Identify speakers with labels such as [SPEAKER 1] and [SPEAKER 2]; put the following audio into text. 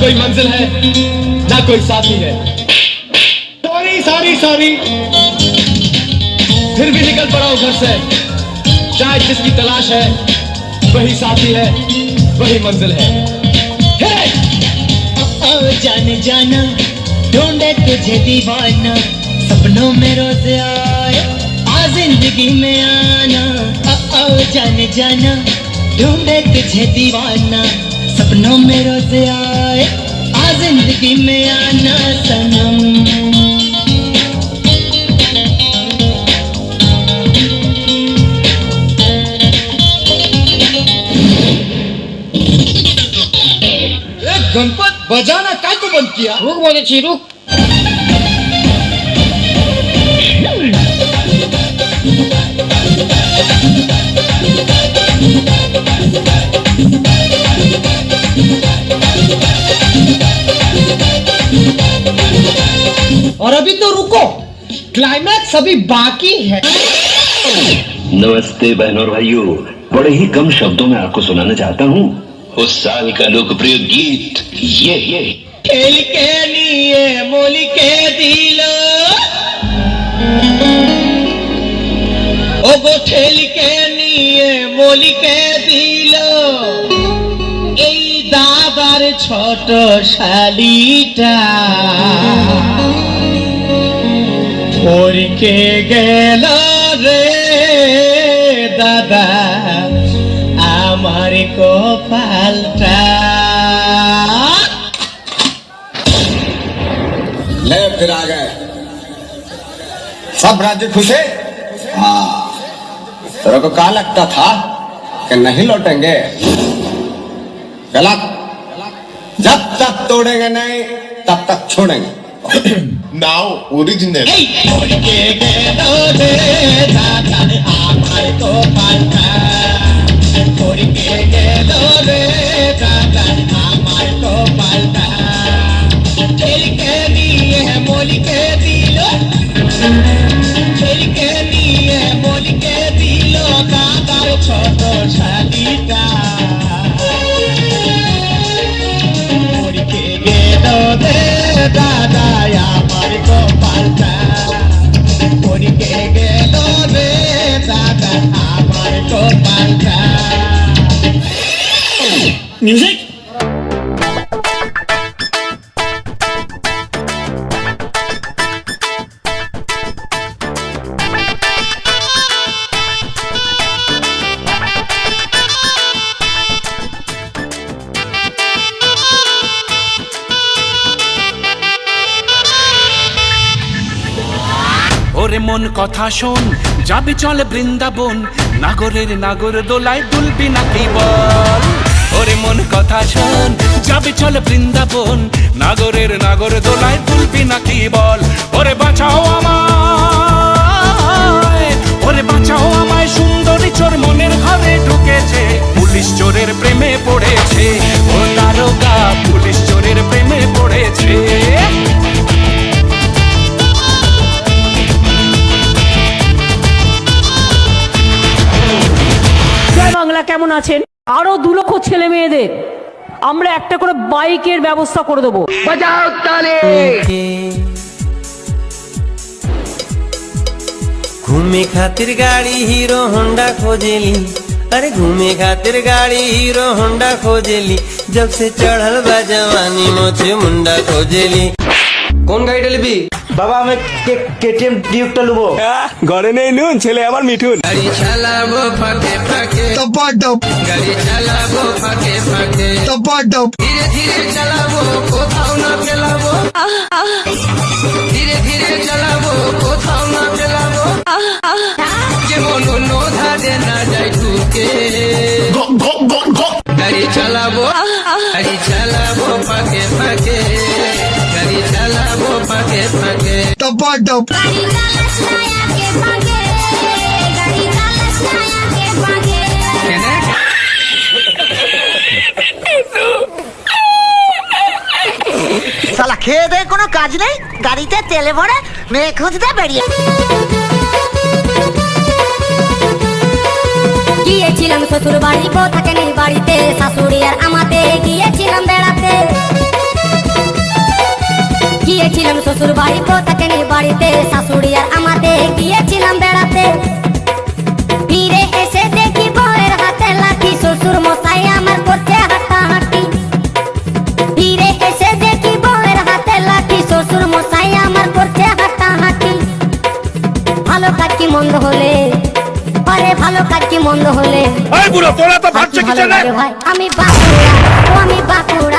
[SPEAKER 1] कोई मंजिल है ना कोई साथी है।
[SPEAKER 2] Sorry sorry sorry.
[SPEAKER 1] फिर भी निकल पड़ा हूं घर से। शायद जिसकी तलाश है वही साथी है, वही मंजिल है।
[SPEAKER 3] जाने जाना ढूंढे तुझे दीवाना, सपनों में रोज आए आ जिंदगी में आना। जाने जाना ढूंढे तुझे दीवाना, सपनों में रोज आए आ जिंदगी में आना सनम।
[SPEAKER 2] गणपत बजाना काय को बंद किया?
[SPEAKER 4] रुक बोले छी रुक।
[SPEAKER 2] और अभी तो रुको, क्लाइमैक्स अभी बाकी है।
[SPEAKER 5] नमस्ते बहनों और भाइयों, बड़े ही कम शब्दों में आपको सुनाना चाहता हूँ उस साल का लोकप्रिय गीत ये
[SPEAKER 3] खेल के लिए मोल के दिलो, ओ गो खेल के लिए मोल के दिलो, এই দাদার ছোট শালিটা পরকে গেল রে দাদা আমার কপালটা।
[SPEAKER 2] ले फिर आ गए सब राज्य खुश है। हाँ, तेरे को क्या लगता था कि नहीं लौटेंगे? गलत। जब तक तोड़ेंगे नहीं तब तक छोड़ेंगे।
[SPEAKER 6] Now original.
[SPEAKER 3] এই পরকে গেল রে দাদা আমার কপালটা, পরকে গেল রে দাদা আমার কপালটা। খেলকে নিয়ে মলিকে দিল, খেলকে নিয়ে মলিকে দিল দাদার ছোট শালিটা। পরকে গেল রে দাদা আমার কপালটা, পরকে গেল রে দাদা আমার কপালটা। মিউজিক।
[SPEAKER 7] ওরে মন কথা শোন, যাবি চলে বৃন্দাবন, নাগরের নাগর দোলায় দুলবি নাকি বল। ওরে মন কথা শোন, যাবি চলে বৃন্দাবন, নাগরের নাগর দোলায় দুলবি নাকি বল। ওরে বাঁচাও আমায়, ওরে বাঁচাও আমায়, সুন্দরী চোর মনের ঘরে ঢুকেছে, পুলিশ চোরের প্রেমে পড়েছে। ও দারোগা পুলিশ চোরের প্রেমে পড়েছে।
[SPEAKER 4] বাংলা কেমন আছেন? আরো 2 লক্ষ ছেলে মেয়েদের আমরা একটা করে বাইকের ব্যবস্থা করে দেবো।
[SPEAKER 3] বাজাও তালে।
[SPEAKER 8] घूमे खातिर गाड़ी हीरो होंडा खोजेली, अरे घूमे खातिर गाड़ी हीरो होंडा खोजेली, जब से चढ़ल बा जवानी मोछे मुंडा खोजेली।
[SPEAKER 2] কোন গাড়িটা নিবি?
[SPEAKER 8] বাবা আমি কেটিএম ডিউকটা লুবো।
[SPEAKER 2] ঘরে নেই নুন, ছেলে আমার মিঠুন।
[SPEAKER 8] গাড়ি চালাবো ফাঁকে ফাঁকে, গাড়ি চালাবো ফাঁকে ফাঁকে, ধীরে ধীরে চালাবো কোথাও না ফেলাবো, ধীরে ধীরে চালাবো কোথাও না ফেলাবো, যেমন অন্য ধারে না যায় ঢুকে। গাড়ি চালাবো ফাঁকে ফাঁকে, গাড়ি চালাবো ফাঁকে ফাঁকে।
[SPEAKER 9] শালা খেয়ে দেয়ে কোনো কাজ নেই, গাড়িতে তেলে ভরে মেয়ে খুঁজতে বেরিয়ে
[SPEAKER 10] গিয়েছিলাম শ্বশুর বাড়ি, বউ থাকেনি বাড়িতে, শাশুড়ি আর আমাতে গিয়েছিলাম বেড়াতে। গেছিলাম শ্বশুর বাড়ি পোতাকে নিয়ে বাড়িতে, শাশুড়ি আর আমাতে গিয়েছিলাম বেড়াতে। ফিরে এসে দেখি বউয়ের হাতে লাঠি, শ্বশুর মশাই আমার করছে হাঁটাহাঁটি। ফিরে এসে দেখি বউয়ের হাতে লাঠি, শ্বশুর মশাই আমার করছে হাঁটাহাঁটি। ভালো কাজ কি মন্দ হলে, আরে ভালো কাজ কি মন্দ হলে,
[SPEAKER 7] এই বুড়ো তোরা তো ভাবছে
[SPEAKER 10] ভালো লাগে ভাই। আমি বাঁকুড়া, ও আমি বাঁকুড়া।